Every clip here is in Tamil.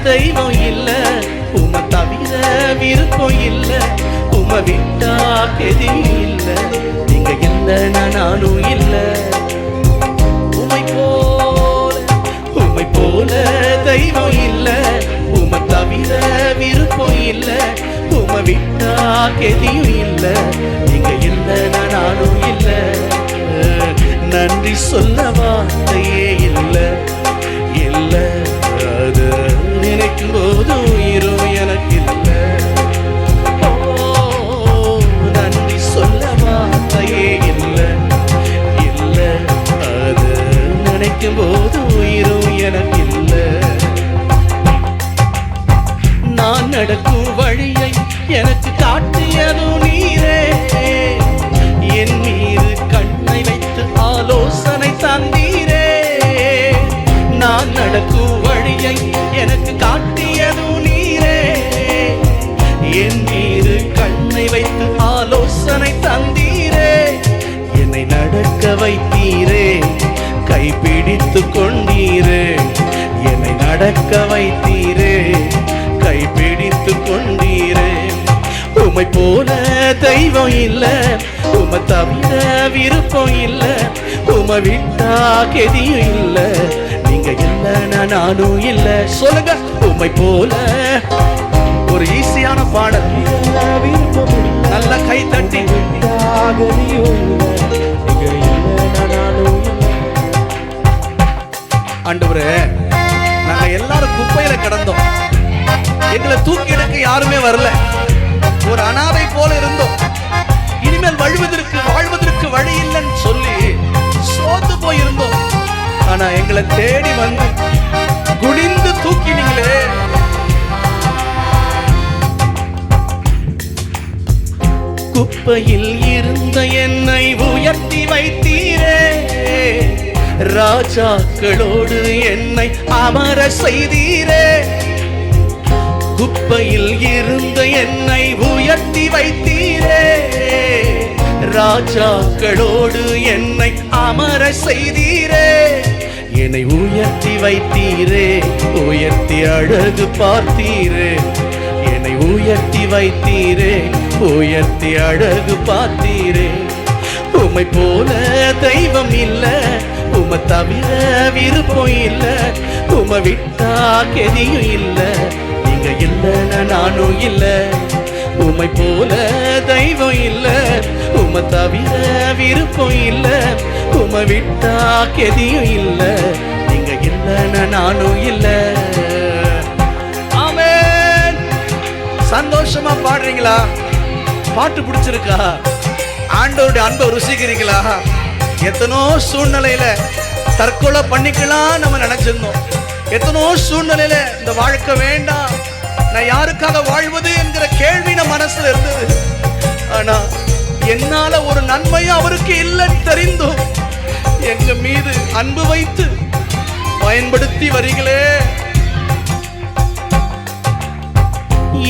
தெய்வம் இல்ல, உமை தவிர விருப்பம் இல்ல, உமை விட்டா கெதி இல்ல, நீங்க இல்லைன்னா நானும் இல்ல. உமை போல தெய்வம் இல்ல, உமை தவிர விருப்பம் இல்ல, உமை விட்டா கெதியும் இல்ல, நீங்க இல்லைன்னா நானும் இல்ல. நன்றி சொல்ல வார்த்தையே இல்ல, இல்ல அது நினைக்கும் போது உயிரும் எனக்கு இல்ல. நன்றி சொல்ல வார்த்தையே இல்ல, இல்ல அது நினைக்கும் போது உயிரும் எனக்கு இல்ல. நான் நடக்கும் வழியை எனக்கு காட்டியதும் நீரே, என் மீது கண்ணை வைத்து ஆலோசனை தந்தீரே. நான் நடக்கும் வழியை எனக்கு காட்டியதும் நீரே, என் மீது கண்ணை வைத்து ஆலோசனை தந்தீரே. என்னை நடக்க வைத்தீரே, கைப்பிடித்து கொண்டீரே. என்னை நடக்க வைத்தீரே, கைப்பிடித்து கொண்டீரே. உமை போல தெய்வம் இல்ல, உமை தவிர விருப்பம் இல்ல, உமை விட்டா கெதியும் இல்ல, நீங்க இல்லைன்னா நானும் இல்ல. சொல்லுங்க, உமை போல. ஒரு ஈஸியான பாடல், நல்ல கை தட்டி. ஆண்டவரே, நாங்க எல்லாரும் குப்பையில கிடந்தோம், எங்களை தூக்கி எடுக்க யாருமே வரல, ஒரு அனாதை போல இருந்தோம். இனிமேல் வாழ்வதற்கு வழி இல்லைன்னு சொல்லி சோர்ந்து போயிருந்தோம். ஆனா எங்களை தேடி வந்து குனிந்து தூக்கினீங்களே. குப்பையில் இருந்த என்னை உயர்த்தி வைத்தீரே, ராஜாக்களோடு என்னை அமர செய்தீரே. குப்பையில் இருந்த என்னை உயர்த்தி வைத்தீரே, ராஜாக்களோடு என்னை அமர செய்தீரே. என்னை உயர்த்தி வைத்தீரே, உயர்த்தி அழகு பார்த்தீரே. என்னை உயர்த்தி வைத்தீரே, உயர்த்தி அழகு பார்த்தீரே. உமை போல தெய்வம் இல்ல, உமை தவிர விருப்பம் இல்ல, உமை விட்டா கெதியும் இல்ல, நீங்க இல்லைன்னா நானும் இல்ல. உமை போல தெய்வம் இல்ல, உமை தவிர விருப்பம் இல்ல, உமை விட்டா கெதியும் இல்ல, நீங்க இல்லைன்னா நானும் இல்ல. ஆமென். சந்தோஷமா பாடுறீங்களா? பாட்டு பிடிச்சிருக்கா? ஆண்டவருடைய அன்பை ருசிக்கிறீங்களா? எத்தனோ சூழ்நிலையில தற்கொலை பண்ணிக்கலாம் நம்ம நினைச்சிருந்தோம். எத்தனோ சூழ்நிலையில இந்த வாழ்க்கை வேண்டாம், நான் யாருக்காக வாழ்வது என்கிற கேள்வி நம்ம மனசுல இருந்தது. ஆனா என்னால ஒரு நன்மையும் அவருக்கு இல்லைன்னு தெரிந்தும் எங்க மீது அன்பு வைத்து பயன்படுத்தி வரீங்களே.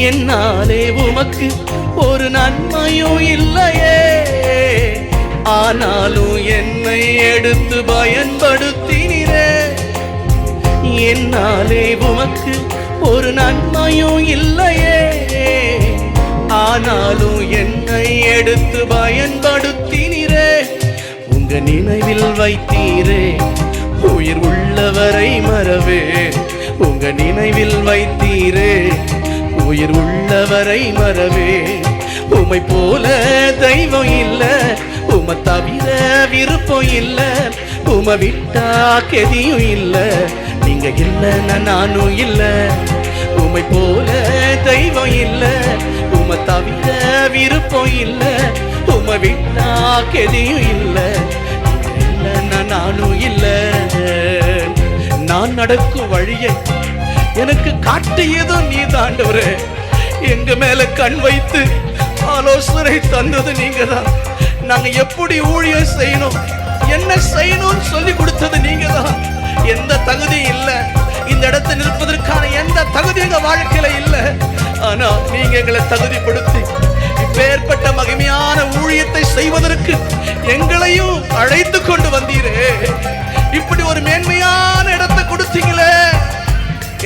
என்னாலே உமக்கு ஒரு நன்மையும் இல்லையே, ஆனாலும் என்னை எடுத்து பயன்படுத்தினீரே. என்னாலே உமக்கு ஒரு நன்மையும் இல்லையே, ஆனாலும் என்னை எடுத்து பயன்படுத்தினீரே. உங்க நினைவில் வைத்தீரே, உயிர் உள்ளவரை மறவே. உங்க நினைவில் வைத்தீரே, உயிர் உள்ளவரை மறவே. உமை போல தெய்வம் இல்ல, உமை தவிர விருப்பம் இல்ல, உமை விட்டா கெதியும் இல்ல, நீங்க இல்லைன்னா நானும் இல்ல. உமை போல தெய்வம் இல்ல, உமை தவிர விருப்பம் இல்ல, உமை விட்டா கெதியும் இல்ல, நீங்க இல்லைன்னா நானும் இல்ல. நான் நடக்கும் வழியை எனக்கு காட்டியதும் நீதான் ஆண்டவரே. எங்க மேல கண் வைத்து ஆலோசனை தந்தது நீங்க தான். நாங்க எப்படி ஊழியம் செய்யணும், என்ன செய்யணும்னு சொல்லி கொடுத்தது நீங்க தான். எந்த தகுதி இல்லை, இந்த இடத்துல நிற்பதற்கான எந்த தகுதி எங்க வாழ்க்கையில இல்லை. ஆனா நீங்க எங்களை தகுதிப்படுத்தி இப்பேற்பட்ட மகிமையான ஊழியத்தை செய்வதற்கு எங்களையும் அழைத்து கொண்டு வந்தீரே. இப்படி ஒரு மேன்மையான இடத்தை கொடுத்தீங்களே.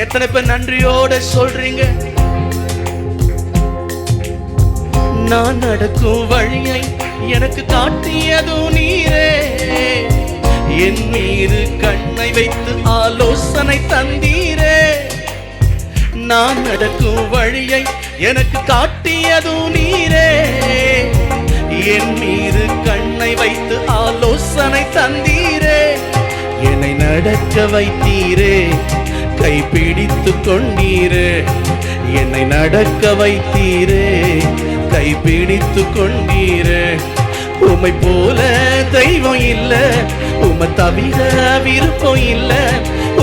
எத்தனை பேர் நன்றியோட சொல்றீங்க? நான் நடக்கும் வழியை எனக்கு காட்டியதும் நீரே, என் மீது கண்ணை வைத்து ஆலோசனை தந்தீரே. நான் நடக்கும் வழியை எனக்கு காட்டியதும் நீரே, என் மீது கண்ணை வைத்து ஆலோசனை தந்தீரே. என்னை நடக்க வைத்தீரே, கைப்பிடித்து கொண்டீரே. என்னை நடக்க வைத்தீரே, கைப்பிடித்து கொண்டீரே. உம்மை போல தெய்வம் இல்ல, உம்மை தவிர விருப்பம் இல்ல,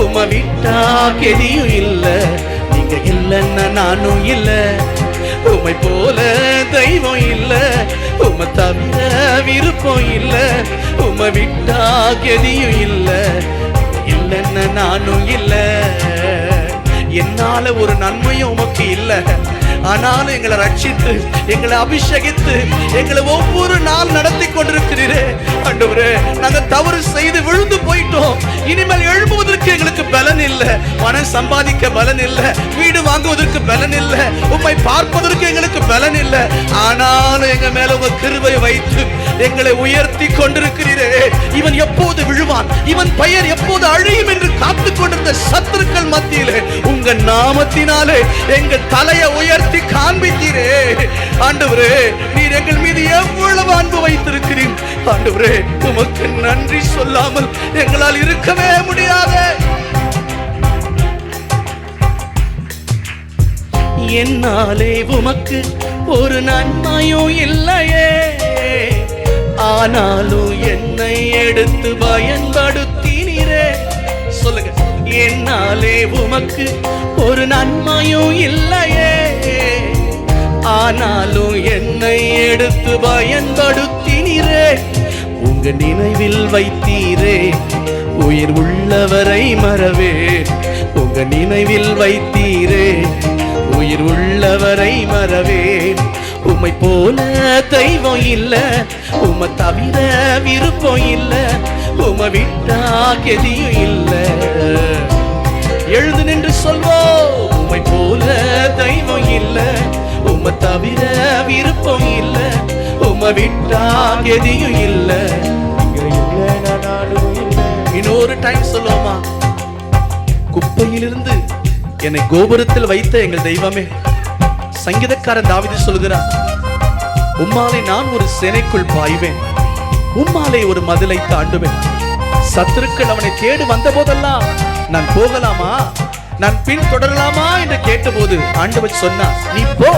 உம்மை விட்டா கெதியும் இல்ல. நீங்க இல்லைன்னா நானும் இல்ல. உம்மை போல தெய்வம் இல்ல, உம்மை தவிர விருப்பம் இல்ல, உம்மை விட்டா கெதியும் இல்ல. இல்லைன்னா நானும் இல்ல. என்னால ஒரு நன்மையும் உமக்கு இல்ல. ஆனாலும் எங்களை ரட்சித்து, எங்களை அபிஷேகித்து, எங்களை ஒவ்வொரு நாள் நடத்தி கொண்டிருக்கிறீரே. ஆண்டவரே, நாங்க தவறு செய்து விழுந்து போயிட்டோம். இனிமேல் எழும்புவதற்கு எங்களுக்கு பலன் இல்ல, பணம் சம்பாதிக்க பலன் இல்ல, வீடு வாங்குவதற்கு பலன் இல்ல, உம்மை பார்ப்பதற்கு எங்களுக்கு பலன் இல்ல. ஆனாலும் எங்க மேல உங்க கிருபை வைத்து எங்களை உயர்த்தி கொண்டிருக்கிறீரே. இவன் எப்போது விழுவான், இவன் பெயர் எப்போது அழியும் என்று காத்துக் கொண்டிருந்த சத்துருக்கள் மத்தியிலே உங்க நாமத்தினாலே எங்கள் தலையை உயர்த்தி காண்பித்தீரே. ஆண்டவரே, நீர் எங்கள் மீது எவ்வளவு அன்பு வைத்திருக்கிறீர். ஆண்டவரே, உமக்கு நன்றி சொல்லாமல் எங்களால் இருக்கவே முடியாது. என்னாலே உமக்கு ஒரு நன்மையும் இல்லையே, ஆனாலும் என்னை எடுத்து பயன்படுத்தினீரே. சொல்லுங்க. என்னாலே உமக்கு ஒரு நன்மையும் இல்லையே, ஆனாலும் என்னை எடுத்து பயன்படுத்தினீரே. உங்க நினைவில் வைத்தீரே, உயிர் உள்ளவரை மறவே. உங்க நினைவில் வைத்தீரே, உயிர் உள்ளவரை மறவே. உம்மை போல தெய்வம் இல்ல, உம்மை தவிர விருப்பம் இல்ல, உம்மை விட்டா கெதியும் இல்ல. எழுந்து நின்று சொல்வோம். உம்மை போல தெய்வம் இல்ல, உம்மை தவிர விருப்பம் இல்ல, உம்மை விட்டா கெதியும் இல்ல. இன்னொரு டைம் சொல்லுவோமா? குப்பையிலிருந்து என்னை கோபுரத்தில் வைத்த எங்கள் தெய்வமே. சங்கீதக்காரன் தாவீது சொல்கிறார், உம்மாலே நான் ஒரு சேனைக்குள் பாய்வேன், உம்மாலே ஒரு மதிலை தாண்டுவேன். சத்துருக்கள் அவனை தேடி வந்த போதெல்லாம் நான் போகலாமா, நான் பின் தொடரலாமா என்று கேட்டபோது ஆண்டவர் சொன்னார், நீ போ,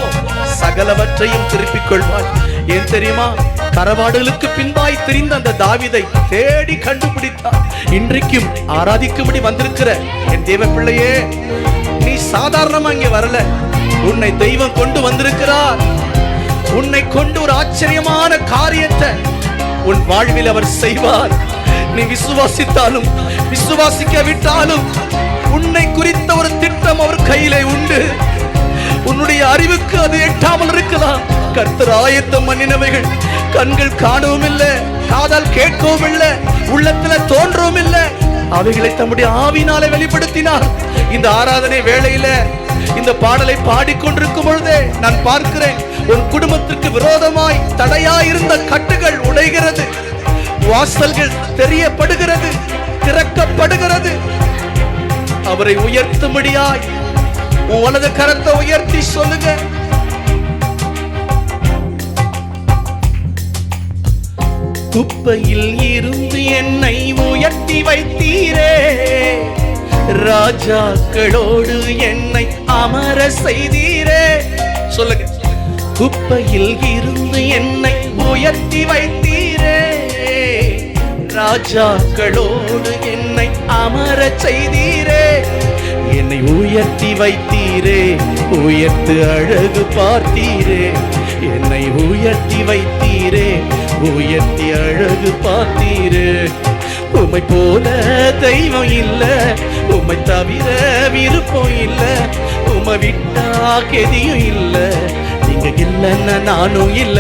சகலவற்றையும் திருப்பிக் கொள்வாய். ஏன் தெரியுமா? கரவாடுகளுக்கு பின்பாய் திரிந்த அந்த தாவீதை தேடி கண்டுபிடித்தார். இன்றைக்கும் ஆராதிக்கும்படி வந்திருக்கிற என் தேவ பிள்ளையே, நீ சாதாரணமா இங்கே வரல, உன்னை தெய்வம் கொண்டு வந்திருக்கிறார். உன்னை கொண்டு ஒரு ஆச்சரியமான காரியத்தை உன் வாழ்வில் அவர் செய்வார். நீ விசுவாசித்தாலும் விசுவாசிக்காவிட்டாலும் உன்னை குறித்த ஒரு திட்டம் அவர் கையிலே உண்டு. உன்னுடைய அறிவுக்கு அது எட்டாமல் இருக்கலாம். கர்த்தர் ஆயத்தம் பண்ணினவைகள் கண்கள் காணவும் இல்லை, காதால் கேட்கவும் இல்லை, உள்ளத்துல தோன்றவும் இல்லை. அவைகளை தம்முடைய ஆவினாலே வெளிப்படுத்தினார். இந்த ஆராதனை வேளையில இந்த பாடலை பாடிக்கொண்டிருக்கும் பொழுதே நான் பார்க்கிறேன், உன் குடும்பத்திற்கு விரோதமாய் தடையாயிருந்த கட்டுகள் உடைகிறது, வாசல்கள் தெரியப்படுகிறது, திறக்கப்படுகிறது. அவரை உயர்த்தும்படியாய் உன் வலது கரத்தை உயர்த்தி சொல்லுங்க. குப்பையில் இருந்து என்னை உயர்த்தி வைத்தீரே, ராஜாக்களோடு என்னை அமர செய்தீரே. சொல்லுங்க. குப்பையில் இருந்து என்னை உயர்த்தி வைத்தீரே, ராஜாக்களோடு என்னை அமர செய்தீரே. என்னை உயர்த்தி வைத்தீரே, உயர்த்து அழகு பார்த்தீரே. என்னை உயர்த்தி வைத்தீரே, உயர்த்தி அழகு பார்த்தீரே. உம்மை போல தெய்வம் இல்ல, உம்மை தவிர விருப்பம் இல்ல, உம்மை விட்டா கெதியும் இல்ல. நீங்க இல்லைன்னா நானும் இல்ல.